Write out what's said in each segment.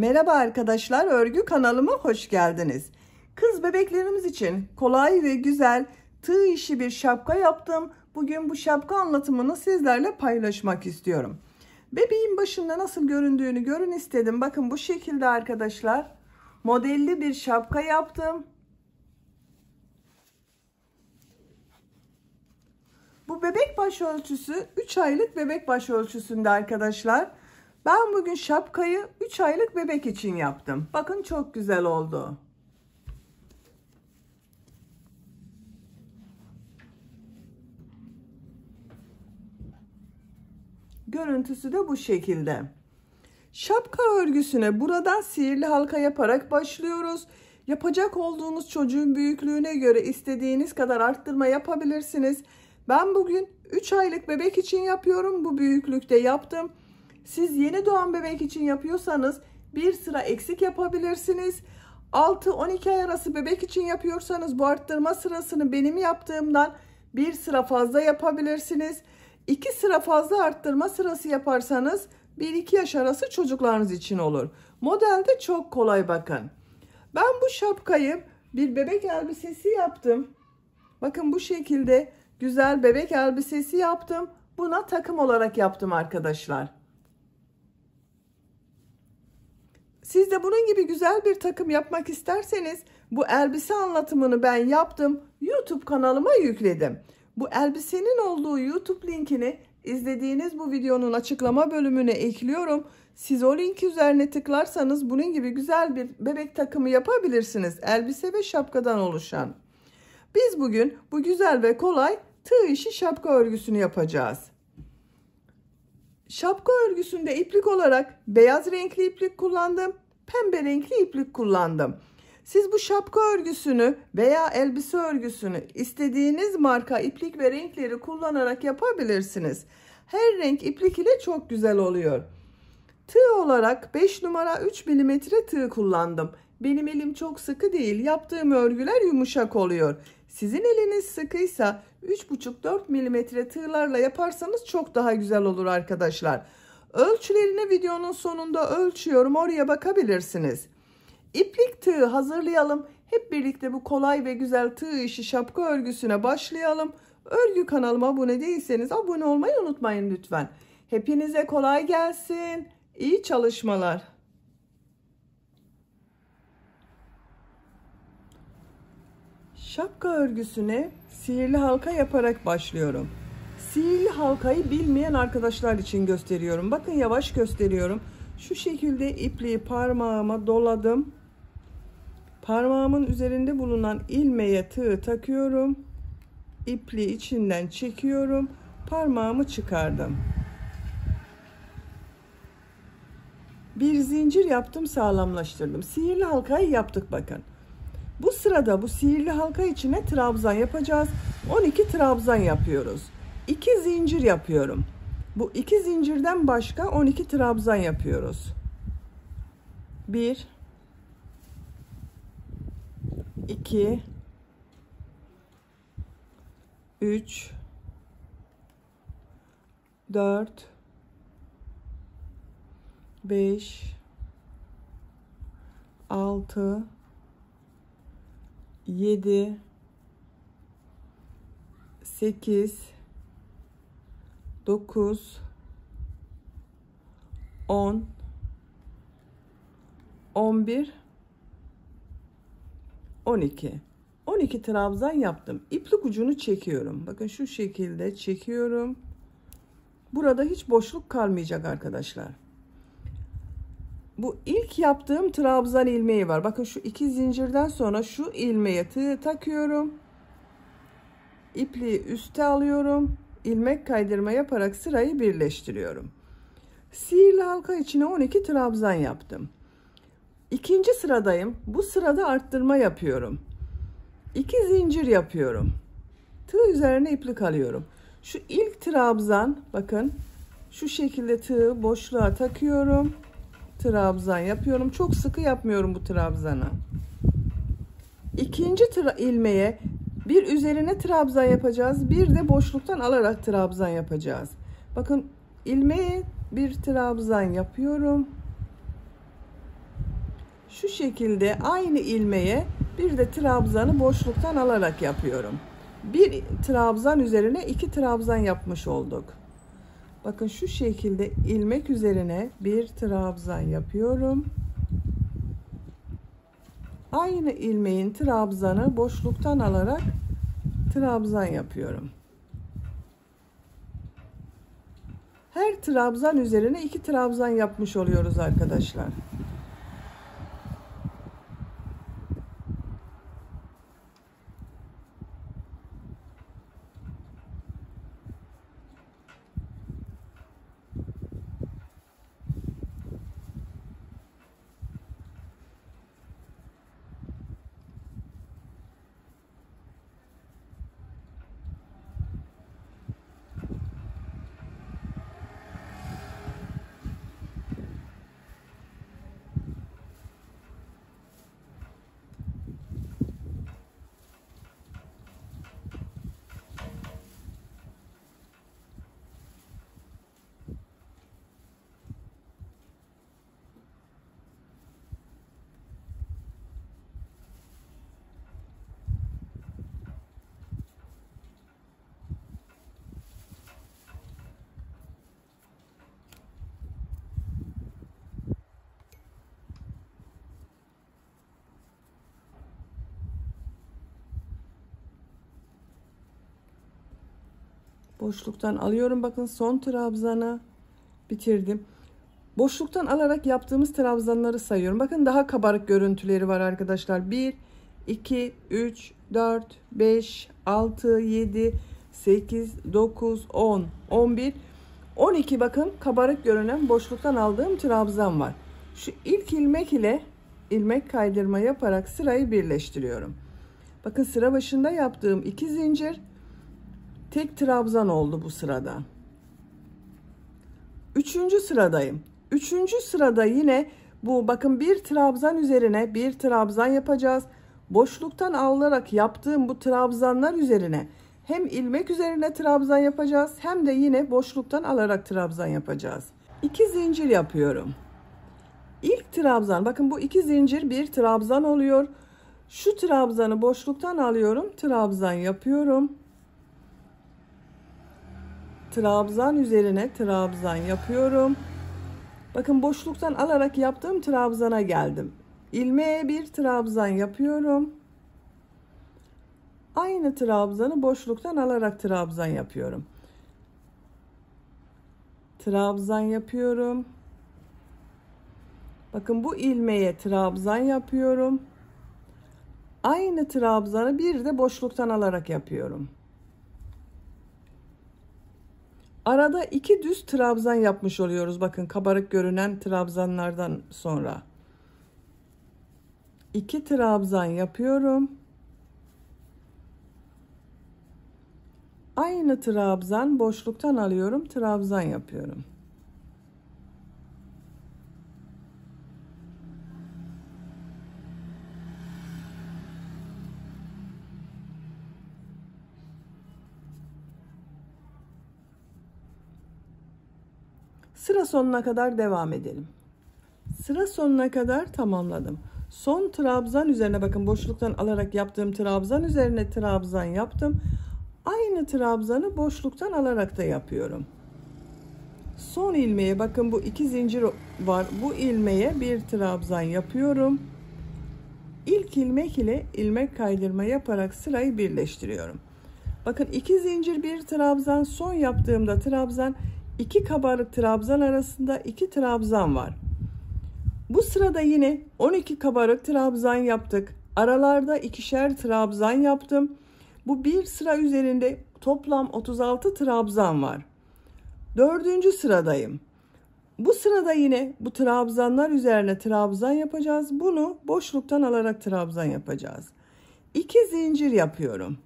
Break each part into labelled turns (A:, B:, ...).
A: Merhaba arkadaşlar, örgü kanalıma hoş geldiniz. Kız bebeklerimiz için kolay ve güzel tığ işi bir şapka yaptım. Bugün bu şapka anlatımını sizlerle paylaşmak istiyorum. Bebeğin başında nasıl göründüğünü görün istedim. Bakın bu şekilde arkadaşlar. Modelli bir şapka yaptım. Bu bebek başörtüsü 3 aylık bebek başörtüsünde arkadaşlar. Ben bugün şapkayı 3 aylık bebek için yaptım. Bakın çok güzel oldu. Görüntüsü de bu şekilde. Şapka örgüsüne buradan sihirli halka yaparak başlıyoruz. Yapacak olduğunuz çocuğun büyüklüğüne göre istediğiniz kadar arttırma yapabilirsiniz. Ben bugün 3 aylık bebek için yapıyorum. Bu büyüklükte yaptım. Siz yeni doğan bebek için yapıyorsanız bir sıra eksik yapabilirsiniz. 6-12 ay arası bebek için yapıyorsanız bu arttırma sırasını benim yaptığımdan bir sıra fazla yapabilirsiniz. 2 sıra fazla arttırma sırası yaparsanız 1-2 yaş arası çocuklarınız için olur. Model de çok kolay bakın. Ben bu şapkayı bir bebek elbisesi yaptım. Bakın bu şekilde güzel bebek elbisesi yaptım. Buna takım olarak yaptım arkadaşlar. Siz de bunun gibi güzel bir takım yapmak isterseniz bu elbise anlatımını ben yaptım. YouTube kanalıma yükledim. Bu elbisenin olduğu YouTube linkini izlediğiniz bu videonun açıklama bölümüne ekliyorum. Siz o link üzerine tıklarsanız bunun gibi güzel bir bebek takımı yapabilirsiniz. Elbise ve şapkadan oluşan. Biz bugün bu güzel ve kolay tığ işi şapka örgüsünü yapacağız. Şapka örgüsünde iplik olarak beyaz renkli iplik kullandım. Pembe renkli iplik kullandım. Siz bu şapka örgüsünü veya elbise örgüsünü istediğiniz marka iplik ve renkleri kullanarak yapabilirsiniz. Her renk iplik ile çok güzel oluyor. Tığ olarak 5 numara 3 mm tığ kullandım. Benim elim çok sıkı değil. Yaptığım örgüler yumuşak oluyor. Sizin eliniz sıkıysa 3,5-4 mm tığlarla yaparsanız çok daha güzel olur arkadaşlar. Ölçülerini videonun sonunda ölçüyorum. Oraya bakabilirsiniz. İplik tığı hazırlayalım. Hep birlikte bu kolay ve güzel tığ işi şapka örgüsüne başlayalım. Örgü kanalıma abone değilseniz abone olmayı unutmayın lütfen. Hepinize kolay gelsin. İyi çalışmalar. Şapka örgüsüne sihirli halka yaparak başlıyorum. Sihirli halkayı bilmeyen arkadaşlar için gösteriyorum. Bakın yavaş gösteriyorum. Şu şekilde ipliği parmağıma doladım. Parmağımın üzerinde bulunan ilmeğe tığ takıyorum. İpliği içinden çekiyorum. Parmağımı çıkardım. Bir zincir yaptım, sağlamlaştırdım. Sihirli halkayı yaptık bakın. Bu sırada bu sihirli halka içine trabzan yapacağız. 12 trabzan yapıyoruz. 2 zincir yapıyorum. Bu 2 zincirden başka 12 trabzan yapıyoruz. 1 2 3 4 5 6 7 8 9 10 11 12 trabzan yaptım. İplik ucunu çekiyorum. Bakın şu şekilde çekiyorum. Burada hiç boşluk kalmayacak arkadaşlar. Bu ilk yaptığım trabzan ilmeği var. Bakın şu 2 zincirden sonra şu ilmeğe tığ takıyorum. İpliği üste alıyorum. İlmek kaydırma yaparak sırayı birleştiriyorum. Sihirli halka içine 12 trabzan yaptım. İkinci sıradayım. Bu sırada arttırma yapıyorum. 2 zincir yapıyorum. Tığ üzerine iplik alıyorum. Şu ilk trabzan, bakın şu şekilde tığı boşluğa takıyorum. Trabzan yapıyorum. Çok sıkı yapmıyorum bu trabzanı. İkinci ilmeğe bir üzerine trabzan yapacağız. Bir de boşluktan alarak trabzan yapacağız. Bakın ilmeğe bir trabzan yapıyorum. Şu şekilde aynı ilmeğe bir de trabzanı boşluktan alarak yapıyorum. Bir trabzan üzerine 2 trabzan yapmış olduk. Bakın şu şekilde ilmek üzerine bir trabzan yapıyorum. Aynı ilmeğin trabzanı boşluktan alarak trabzan yapıyorum. Her trabzan üzerine 2 trabzan yapmış oluyoruz arkadaşlar. Boşluktan alıyorum. Bakın son trabzanı bitirdim. Boşluktan alarak yaptığımız trabzanları sayıyorum. Bakın daha kabarık görüntüleri var arkadaşlar. 1, 2, 3, 4, 5, 6, 7, 8, 9, 10, 11, 12 bakın kabarık görünen boşluktan aldığım trabzan var. Şu ilk ilmek ile ilmek kaydırma yaparak sırayı birleştiriyorum. Bakın sıra başında yaptığım 2 zincir tek trabzan oldu bu sırada. 3. sıradayım. 3. sırada yine bu bakın bir trabzan üzerine bir trabzan yapacağız. Boşluktan alarak yaptığım bu trabzanlar üzerine hem ilmek üzerine trabzan yapacağız hem de yine boşluktan alarak trabzan yapacağız. 2 zincir yapıyorum. İlk trabzan bakın bu 2 zincir bir trabzan oluyor. Şu trabzanı boşluktan alıyorum, trabzan yapıyorum. Trabzan üzerine trabzan yapıyorum. Bakın boşluktan alarak yaptığım trabzana geldim. İlmeğe bir trabzan yapıyorum. Aynı trabzanı boşluktan alarak trabzan yapıyorum. Trabzan yapıyorum. Bakın bu ilmeğe trabzan yapıyorum. Aynı trabzanı bir de boşluktan alarak yapıyorum. Arada 2 düz trabzan yapmış oluyoruz. Bakın kabarık görünen trabzanlardan sonra. 2 trabzan yapıyorum. Aynı trabzan boşluktan alıyorum, trabzan yapıyorum. Sıra sonuna kadar devam edelim. Sıra sonuna kadar tamamladım. Son trabzan üzerine bakın boşluktan alarak yaptığım trabzan üzerine trabzan yaptım. Aynı trabzanı boşluktan alarak da yapıyorum. Son ilmeğe bakın bu 2 zincir var. Bu ilmeğe bir trabzan yapıyorum. İlk ilmek ile ilmek kaydırma yaparak sırayı birleştiriyorum. Bakın 2 zincir bir trabzan, son yaptığımda trabzan, 2 kabarık trabzan arasında 2 trabzan var. Bu sırada yine 12 kabarık trabzan yaptık. Aralarda ikişer trabzan yaptım. Bu bir sıra üzerinde toplam 36 trabzan var. 4. sıradayım. Bu sırada yine bu trabzanlar üzerine trabzan yapacağız. Bunu boşluktan alarak trabzan yapacağız. 2 zincir yapıyorum.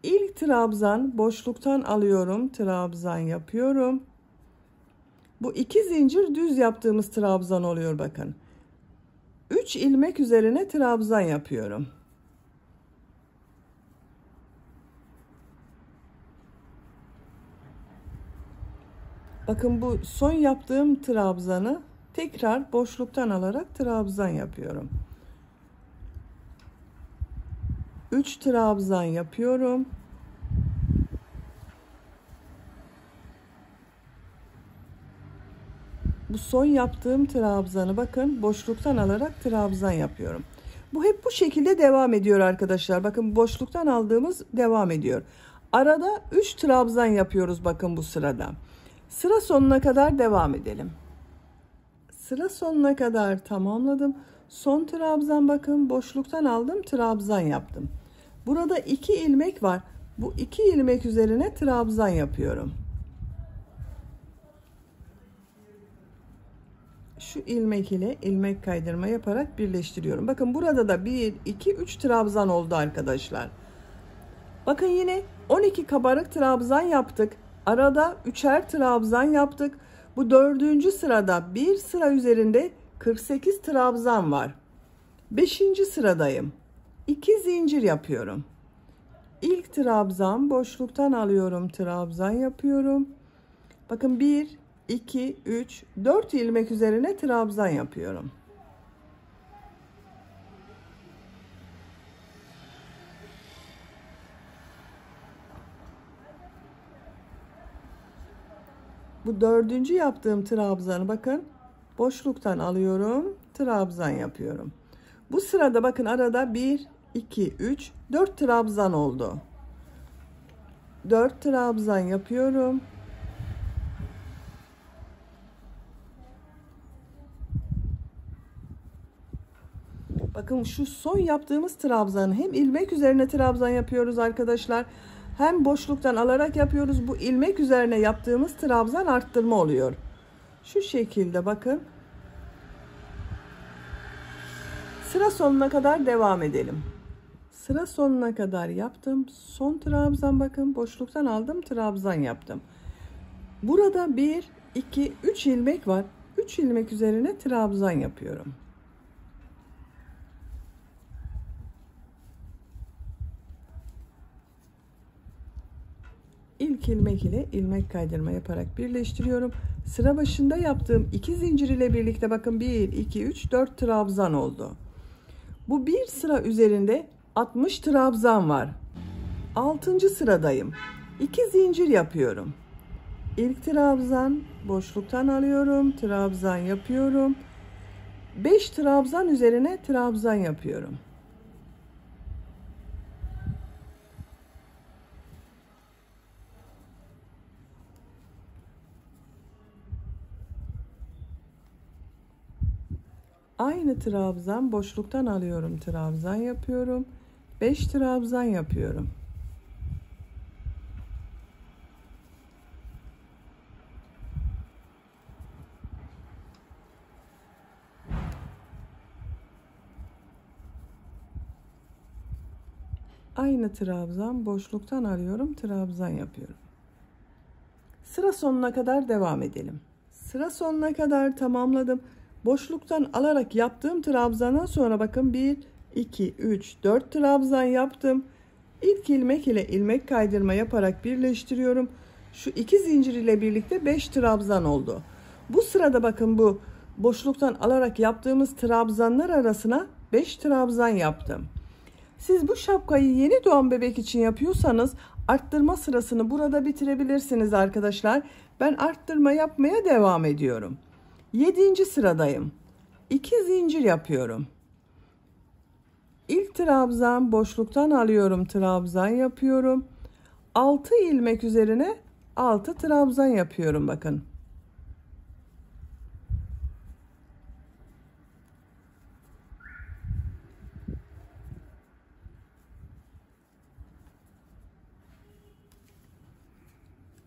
A: İlk trabzan boşluktan alıyorum, trabzan yapıyorum. Bu 2 zincir düz yaptığımız trabzan oluyor bakın. 3 ilmek üzerine trabzan yapıyorum. Bakın bu son yaptığım trabzanı Tekrar boşluktan alarak trabzan yapıyorum. 3 trabzan yapıyorum. Bu son yaptığım trabzanı bakın boşluktan alarak trabzan yapıyorum. Bu hep bu şekilde devam ediyor arkadaşlar. Bakın boşluktan aldığımız devam ediyor. Arada 3 trabzan yapıyoruz bakın bu sırada. Sıra sonuna kadar devam edelim. Sıra sonuna kadar tamamladım. Son trabzan bakın boşluktan aldım trabzan yaptım. Burada 2 ilmek var. Bu 2 ilmek üzerine trabzan yapıyorum. Şu ilmek ile ilmek kaydırma yaparak birleştiriyorum. Bakın burada da 1, 2, 3 trabzan oldu arkadaşlar. Bakın yine 12 kabarık trabzan yaptık. Arada 3'er trabzan yaptık. Bu 4. sırada bir sıra üzerinde 48 trabzan var. 5. sıradayım. 2 zincir yapıyorum. İlk trabzan boşluktan alıyorum, trabzan yapıyorum. Bakın 1, 2, 3, 4 ilmek üzerine trabzan yapıyorum. Bu 4. yaptığım trabzanı bakın boşluktan alıyorum, trabzan yapıyorum. Bu sırada bakın arada 1, 2, 3, 4 trabzan oldu. 4 trabzan yapıyorum. Bakın şu son yaptığımız trabzanı hem ilmek üzerine trabzan yapıyoruz arkadaşlar. Hem boşluktan alarak yapıyoruz. Bu ilmek üzerine yaptığımız trabzan arttırma oluyor. Şu şekilde bakın. Sıra sonuna kadar devam edelim. Sıra sonuna kadar yaptım. Son trabzan bakın boşluktan aldım trabzan yaptım. Burada 1, 2, 3 ilmek var. 3 ilmek üzerine trabzan yapıyorum. İlk ilmek ile ilmek kaydırma yaparak birleştiriyorum. Sıra başında yaptığım 2 zincir ile birlikte bakın 1, 2, 3, 4 trabzan oldu. Bu bir sıra üzerinde 60 trabzan var. 6. sıradayım. 2 zincir yapıyorum. İlk trabzan boşluktan alıyorum, trabzan yapıyorum. 5 trabzan üzerine trabzan yapıyorum. Aynı trabzan boşluktan alıyorum, trabzan yapıyorum. 5 trabzan yapıyorum. Aynı trabzan boşluktan alıyorum, trabzan yapıyorum. Sıra sonuna kadar devam edelim. Sıra sonuna kadar tamamladım. Boşluktan alarak yaptığım trabzandan sonra bakın 1, 2, 3, 4 trabzan yaptım. İlk ilmek ile ilmek kaydırma yaparak birleştiriyorum. Şu 2 zincir ile birlikte 5 trabzan oldu. Bu sırada bakın bu boşluktan alarak yaptığımız trabzanlar arasına 5 trabzan yaptım. Siz bu şapkayı yeni doğan bebek için yapıyorsanız arttırma sırasını burada bitirebilirsiniz arkadaşlar. Ben arttırma yapmaya devam ediyorum. 7. sıradayım. 2 zincir yapıyorum. İlk trabzan boşluktan alıyorum, trabzan yapıyorum. 6 ilmek üzerine 6 trabzan yapıyorum bakın.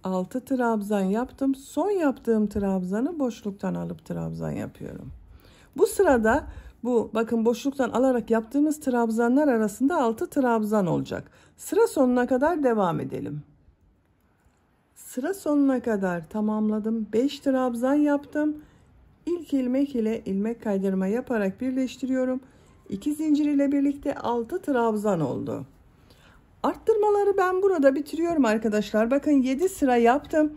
A: Altı trabzan yaptım. Son yaptığım trabzanı boşluktan alıp trabzan yapıyorum. Bu sırada bu bakın boşluktan alarak yaptığımız trabzanlar arasında 6 trabzan olacak. Sıra sonuna kadar devam edelim. Sıra sonuna kadar tamamladım. 5 trabzan yaptım. İlk ilmek ile ilmek kaydırma yaparak birleştiriyorum. 2 zincir ile birlikte 6 trabzan oldu. Arttırmaları ben burada bitiriyorum arkadaşlar. Bakın 7 sıra yaptım.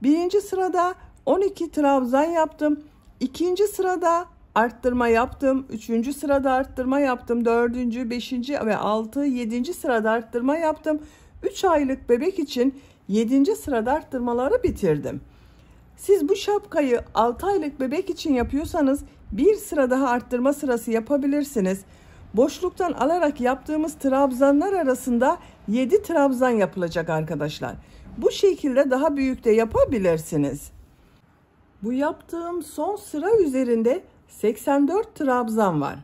A: Birinci sırada 12 trabzan yaptım. İkinci sırada arttırma yaptım. Üçüncü sırada arttırma yaptım. Dördüncü, beşinci ve altı, yedinci sırada arttırma yaptım. 3 aylık bebek için 7. sırada arttırmaları bitirdim. Siz bu şapkayı 6 aylık bebek için yapıyorsanız bir sıra daha arttırma sırası yapabilirsiniz. Boşluktan alarak yaptığımız trabzanlar arasında 7 trabzan yapılacak arkadaşlar. Bu şekilde daha büyük de yapabilirsiniz. Bu yaptığım son sıra üzerinde 84 trabzan var.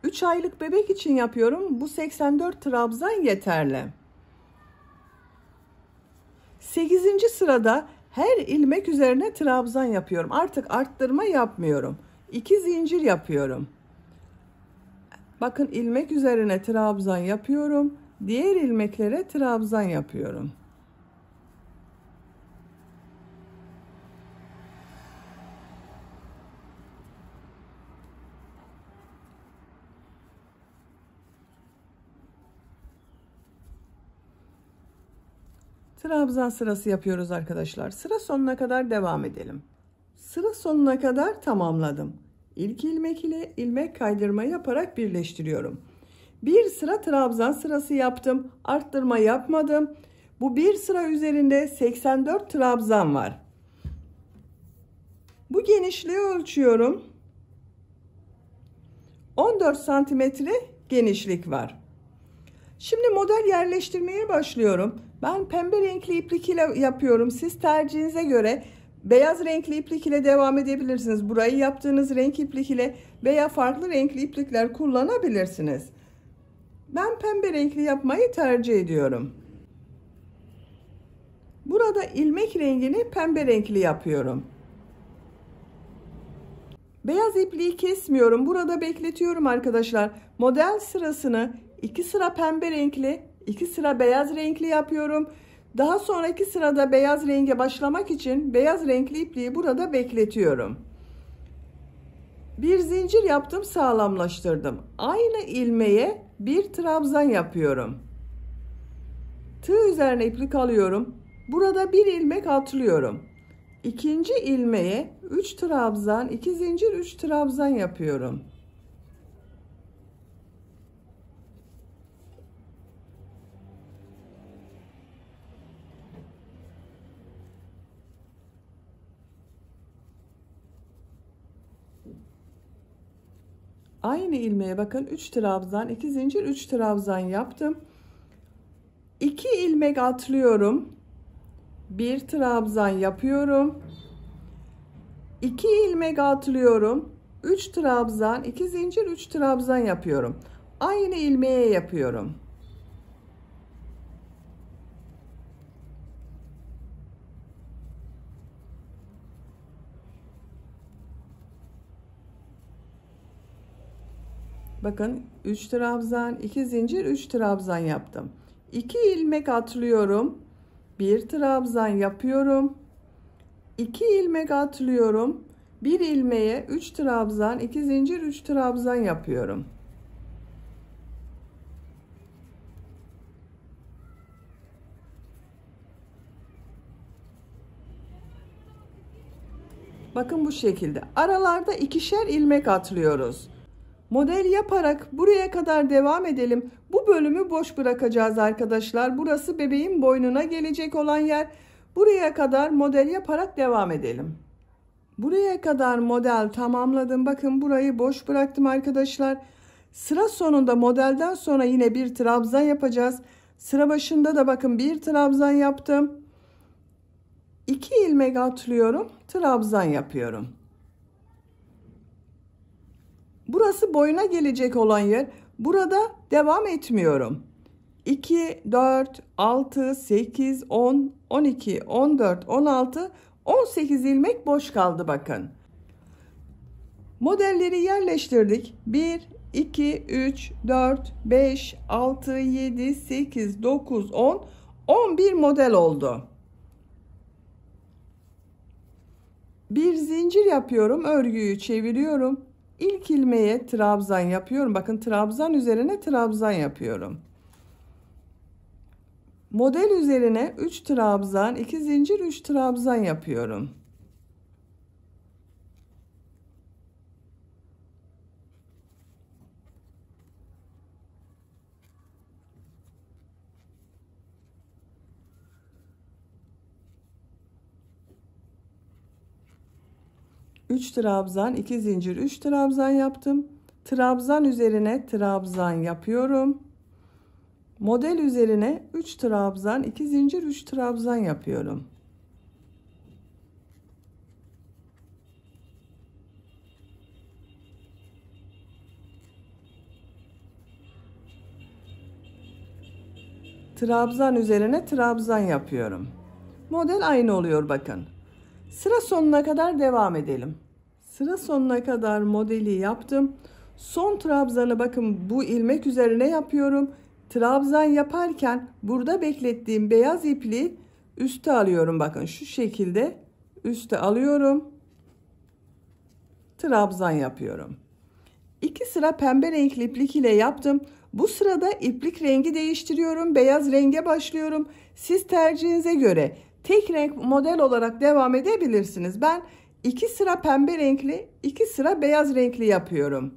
A: 3 aylık bebek için yapıyorum. Bu 84 trabzan yeterli. 8. sırada her ilmek üzerine trabzan yapıyorum. Artık arttırma yapmıyorum. 2 zincir yapıyorum. Bakın ilmek üzerine trabzan yapıyorum. Diğer ilmeklere trabzan yapıyorum. Trabzan sırası yapıyoruz arkadaşlar. Sıra sonuna kadar devam edelim. Sıra sonuna kadar tamamladım. İlk ilmek ile ilmek kaydırma yaparak birleştiriyorum. Bir sıra trabzan sırası yaptım. Arttırma yapmadım. Bu bir sıra üzerinde 84 trabzan var. Bu genişliği ölçüyorum. 14 santimetre genişlik var. Şimdi model yerleştirmeye başlıyorum. Ben pembe renkli iplik ile yapıyorum. Siz tercihinize göre beyaz renkli iplik ile devam edebilirsiniz. Burayı yaptığınız renk iplik ile veya farklı renkli iplikler kullanabilirsiniz. Ben pembe renkli yapmayı tercih ediyorum. Burada ilmek rengini pembe renkli yapıyorum. Beyaz ipliği kesmiyorum. Burada bekletiyorum arkadaşlar. Model sırasını 2 sıra pembe renkli, 2 sıra beyaz renkli yapıyorum. Daha sonraki sırada beyaz renge başlamak için beyaz renkli ipliği burada bekletiyorum. Bir zincir yaptım, sağlamlaştırdım. Aynı ilmeğe bir trabzan yapıyorum. Tığ üzerine iplik alıyorum. Burada bir ilmek atlıyorum. İkinci ilmeğe 3 trabzan, 2 zincir, 3 trabzan yapıyorum. Aynı ilmeğe bakın 3 trabzan, 2 zincir, 3 trabzan yaptım. 2 ilmek atlıyorum. 1 trabzan yapıyorum. 2 ilmek atlıyorum. 3 trabzan, 2 zincir, 3 trabzan yapıyorum. Aynı ilmeğe yapıyorum. Bakın 3 trabzan, 2 zincir, 3 trabzan yaptım. 2 ilmek atlıyorum. 1 trabzan yapıyorum. 2 ilmek atlıyorum. 1 ilmeğe 3 trabzan, 2 zincir, 3 trabzan yapıyorum. Bakın bu şekilde. Aralarda ikişer ilmek atlıyoruz. Model yaparak buraya kadar devam edelim. Bu bölümü boş bırakacağız arkadaşlar. Burası bebeğin boynuna gelecek olan yer. Buraya kadar model yaparak devam edelim. Buraya kadar model tamamladım. Bakın burayı boş bıraktım arkadaşlar. Sıra sonunda modelden sonra yine bir trabzan yapacağız. Sıra başında da bakın bir trabzan yaptım. 2 ilmek atlıyorum. Trabzan yapıyorum. Burası boyuna gelecek olan yer. Burada devam etmiyorum. 2, 4, 6, 8, 10, 12, 14, 16, 18 ilmek boş kaldı bakın. Modelleri yerleştirdik. 1, 2, 3, 4, 5, 6, 7, 8, 9, 10, 11 model oldu. Bir zincir yapıyorum. Örgüyü çeviriyorum. İlk ilmeğe trabzan yapıyorum. Bakın trabzan üzerine trabzan yapıyorum. Model üzerine 3 trabzan, 2 zincir, 3 trabzan yapıyorum. 3 trabzan, 2 zincir, 3 trabzan yaptım. Trabzan üzerine trabzan yapıyorum. Model üzerine 3 trabzan, 2 zincir, 3 trabzan yapıyorum. Trabzan üzerine trabzan yapıyorum. Model aynı oluyor bakın. Sıra sonuna kadar devam edelim. Sıra sonuna kadar modeli yaptım. Son trabzanı bakın bu ilmek üzerine yapıyorum. Trabzan yaparken burada beklettiğim beyaz ipliği üste alıyorum. Bakın şu şekilde üste alıyorum. Trabzan yapıyorum. 2 sıra pembe renkli iplik ile yaptım. Bu sırada iplik rengi değiştiriyorum. Beyaz renge başlıyorum. Siz tercihinize göre tek renk model olarak devam edebilirsiniz. Ben 2 sıra pembe renkli, 2 sıra beyaz renkli yapıyorum.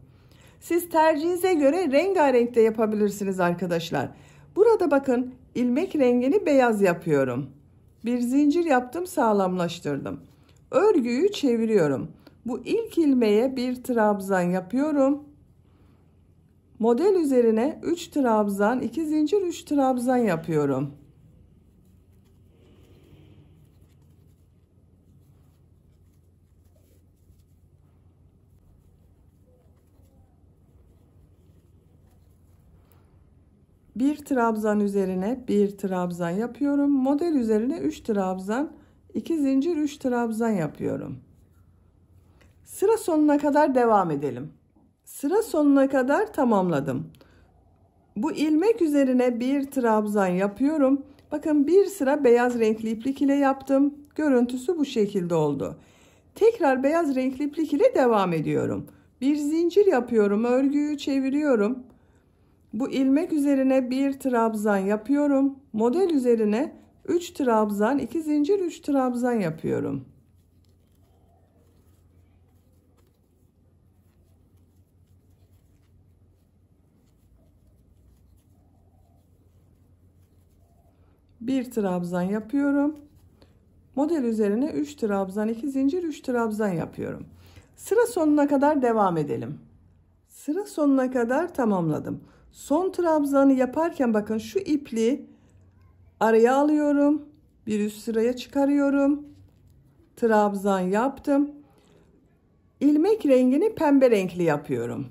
A: Siz tercihinize göre rengarenk de yapabilirsiniz arkadaşlar. Burada bakın ilmek rengini beyaz yapıyorum. Bir zincir yaptım, sağlamlaştırdım. Örgüyü çeviriyorum. Bu ilk ilmeğe bir trabzan yapıyorum. Model üzerine 3 trabzan, 2 zincir, 3 trabzan yapıyorum. Bir trabzan üzerine bir trabzan yapıyorum. Model üzerine 3 trabzan, 2 zincir, 3 trabzan yapıyorum. Sıra sonuna kadar devam edelim. Sıra sonuna kadar tamamladım. Bu ilmek üzerine bir trabzan yapıyorum. Bakın bir sıra beyaz renkli iplik ile yaptım. Görüntüsü bu şekilde oldu. Tekrar beyaz renkli iplik ile devam ediyorum. Bir zincir yapıyorum. Örgüyü çeviriyorum. Bu ilmek üzerine bir trabzan yapıyorum. Model üzerine 3 trabzan, 2 zincir, 3 trabzan yapıyorum. Bir trabzan yapıyorum. Model üzerine 3 trabzan, 2 zincir, 3 trabzan yapıyorum. Sıra sonuna kadar devam edelim. Sıra sonuna kadar tamamladım. Son trabzanı yaparken bakın şu ipliği araya alıyorum. Bir üst sıraya çıkarıyorum. Trabzan yaptım. İlmek rengini pembe renkli yapıyorum.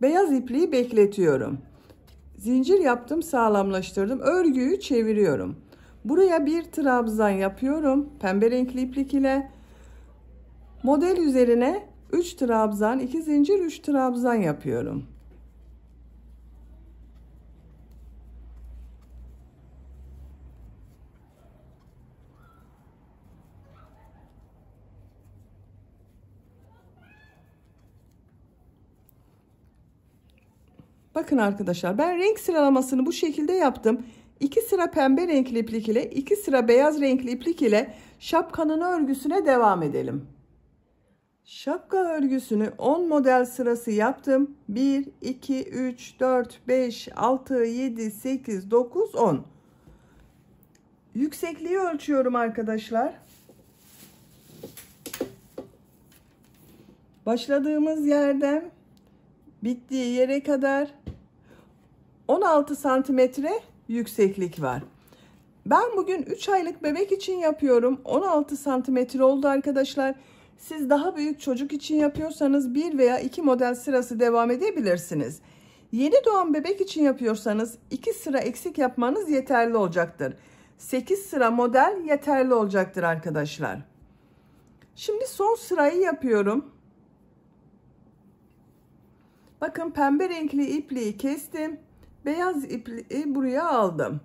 A: Beyaz ipliği bekletiyorum. Zincir yaptım, sağlamlaştırdım. Örgüyü çeviriyorum. Buraya bir trabzan yapıyorum pembe renkli iplik ile. Model üzerine 3 trabzan, 2 zincir, 3 trabzan yapıyorum. Bakın arkadaşlar, ben renk sıralamasını bu şekilde yaptım. 2 sıra pembe renkli iplik ile 2 sıra beyaz renkli iplik ile şapkanın örgüsüne devam edelim. Şapka örgüsünü 10 model sırası yaptım. 1, 2, 3, 4, 5, 6, 7, 8, 9, 10. Yüksekliği ölçüyorum arkadaşlar. Başladığımız yerden bittiği yere kadar 16 santimetre yükseklik var. Ben bugün 3 aylık bebek için yapıyorum. 16 santimetre oldu arkadaşlar. Siz daha büyük çocuk için yapıyorsanız 1 veya 2 model sırası devam edebilirsiniz. Yeni doğan bebek için yapıyorsanız 2 sıra eksik yapmanız yeterli olacaktır. 8 sıra model yeterli olacaktır arkadaşlar. Şimdi son sırayı yapıyorum. Bakın pembe renkli ipliği kestim. Beyaz ipliği buraya aldım.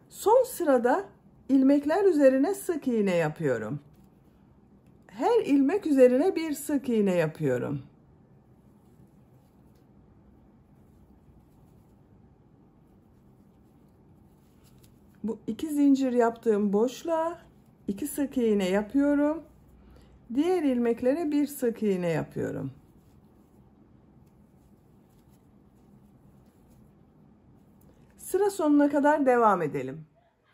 A: Son sırada ilmekler üzerine sık iğne yapıyorum. Her ilmek üzerine bir sık iğne yapıyorum. Bu 2 zincir yaptığım boşluğa 2 sık iğne yapıyorum. Diğer ilmeklere bir sık iğne yapıyorum. Sıra sonuna kadar devam edelim.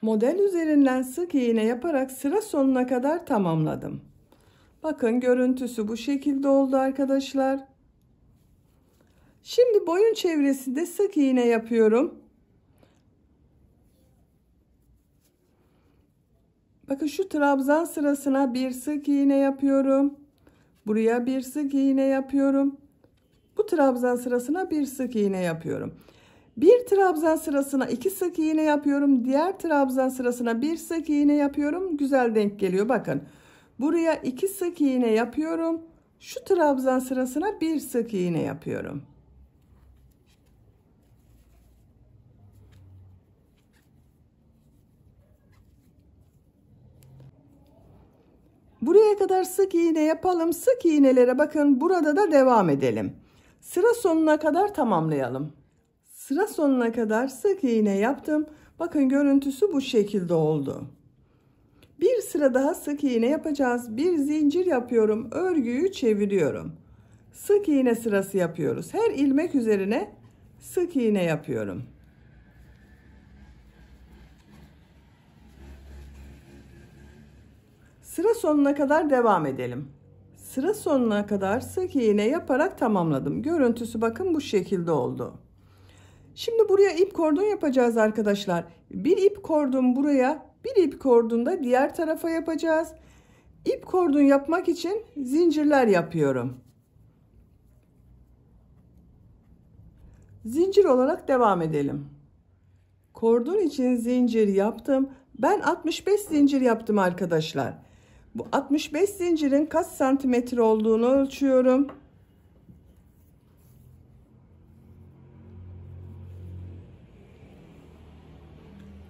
A: Model üzerinden sık iğne yaparak sıra sonuna kadar tamamladım. Bakın görüntüsü bu şekilde oldu arkadaşlar. Şimdi boyun çevresinde sık iğne yapıyorum. Bakın şu trabzan sırasına bir sık iğne yapıyorum. Buraya bir sık iğne yapıyorum. Bu trabzan sırasına bir sık iğne yapıyorum. Bir trabzan sırasına 2 sık iğne yapıyorum. Diğer trabzan sırasına bir sık iğne yapıyorum. Güzel denk geliyor. Bakın. Buraya 2 sık iğne yapıyorum. Şu trabzan sırasına bir sık iğne yapıyorum. Buraya kadar sık iğne yapalım. Sık iğnelere bakın, burada da devam edelim. Sıra sonuna kadar tamamlayalım. Sıra sonuna kadar sık iğne yaptım. Bakın görüntüsü bu şekilde oldu. Bir sıra daha sık iğne yapacağız. Bir zincir yapıyorum. Örgüyü çeviriyorum. Sık iğne sırası yapıyoruz. Her ilmek üzerine sık iğne yapıyorum. Sıra sonuna kadar devam edelim. Sıra sonuna kadar sık iğne yaparak tamamladım. Görüntüsü bakın bu şekilde oldu. Şimdi buraya ip kordon yapacağız arkadaşlar. Bir ip kordon buraya, bir ip kordon da diğer tarafa yapacağız. İp kordon yapmak için zincirler yapıyorum. Zincir olarak devam edelim. Kordon için zincir yaptım. Ben 65 zincir yaptım arkadaşlar. Bu 65 zincirin kaç santimetre olduğunu ölçüyorum.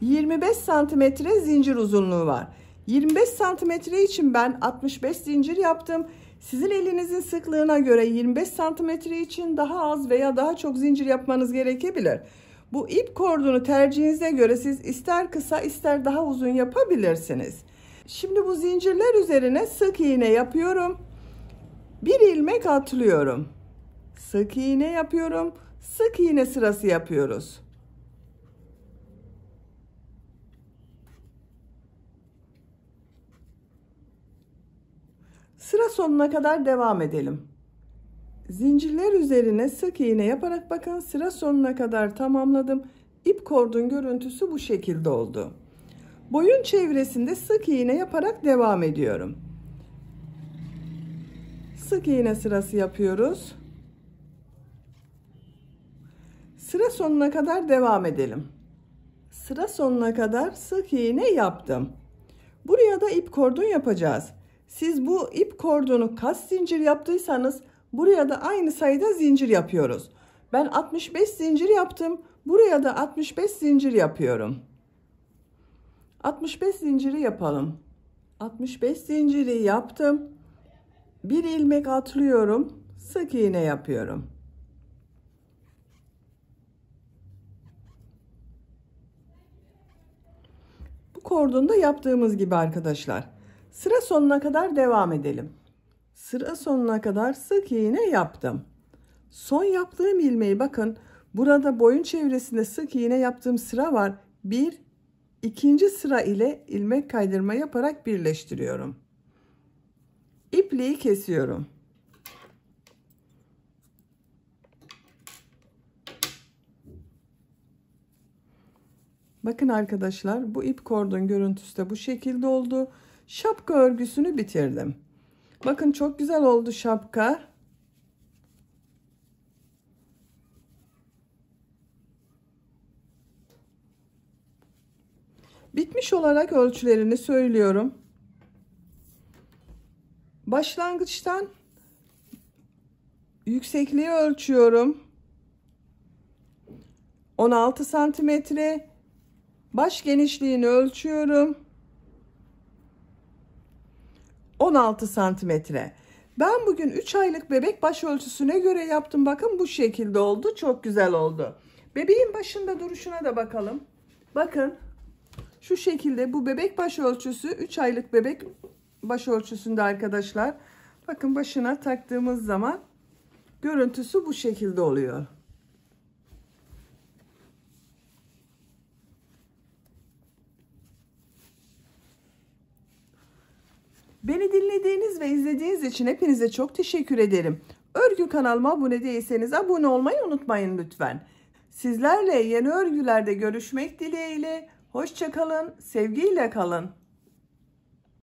A: 25 santimetre zincir uzunluğu var. 25 santimetre için ben 65 zincir yaptım. Sizin elinizin sıklığına göre 25 santimetre için daha az veya daha çok zincir yapmanız gerekebilir. Bu ip kordonu tercihinize göre siz ister kısa ister daha uzun yapabilirsiniz. Şimdi bu zincirler üzerine sık iğne yapıyorum. Bir ilmek atlıyorum. Sık iğne yapıyorum. Sık iğne sırası yapıyoruz. Sıra sonuna kadar devam edelim. Zincirler üzerine sık iğne yaparak bakın sıra sonuna kadar tamamladım. İp kordon görüntüsü bu şekilde oldu. Boyun çevresinde sık iğne yaparak devam ediyorum. Sık iğne sırası yapıyoruz. Sıra sonuna kadar devam edelim. Sıra sonuna kadar sık iğne yaptım. Buraya da ip kordon yapacağız. Siz bu ip kordonu kaç zincir yaptıysanız buraya da aynı sayıda zincir yapıyoruz. Ben 65 zincir yaptım. Buraya da 65 zincir yapıyorum. 65 zinciri yapalım. 65 zinciri yaptım. Bir ilmek atlıyorum. Sık iğne yapıyorum. Bu kordonda yaptığımız gibi arkadaşlar. Sıra sonuna kadar devam edelim. Sıra sonuna kadar sık iğne yaptım. Son yaptığım ilmeği bakın. Burada boyun çevresinde sık iğne yaptığım sıra var. İkinci sıra ile ilmek kaydırma yaparak birleştiriyorum. İpliği kesiyorum. Bakın arkadaşlar, bu ip kordon görüntüsü de bu şekilde oldu. Şapka örgüsünü bitirdim. Bakın çok güzel oldu şapka. Bitmiş olarak ölçülerini söylüyorum. Başlangıçtan yüksekliği ölçüyorum. 16 santimetre. Baş genişliğini ölçüyorum. 16 santimetre. Ben bugün 3 aylık bebek baş ölçüsüne göre yaptım. Bakın bu şekilde oldu. Çok güzel oldu. Bebeğin başında duruşuna da bakalım. Bakın şu şekilde bu bebek baş ölçüsü 3 aylık bebek baş ölçüsünde arkadaşlar. Bakın başına taktığımız zaman görüntüsü bu şekilde oluyor. Beni dinlediğiniz ve izlediğiniz için hepinize çok teşekkür ederim. Örgü kanalıma abone değilseniz abone olmayı unutmayın lütfen. Sizlerle yeni örgülerde görüşmek dileğiyle. Hoşça kalın, sevgiyle kalın.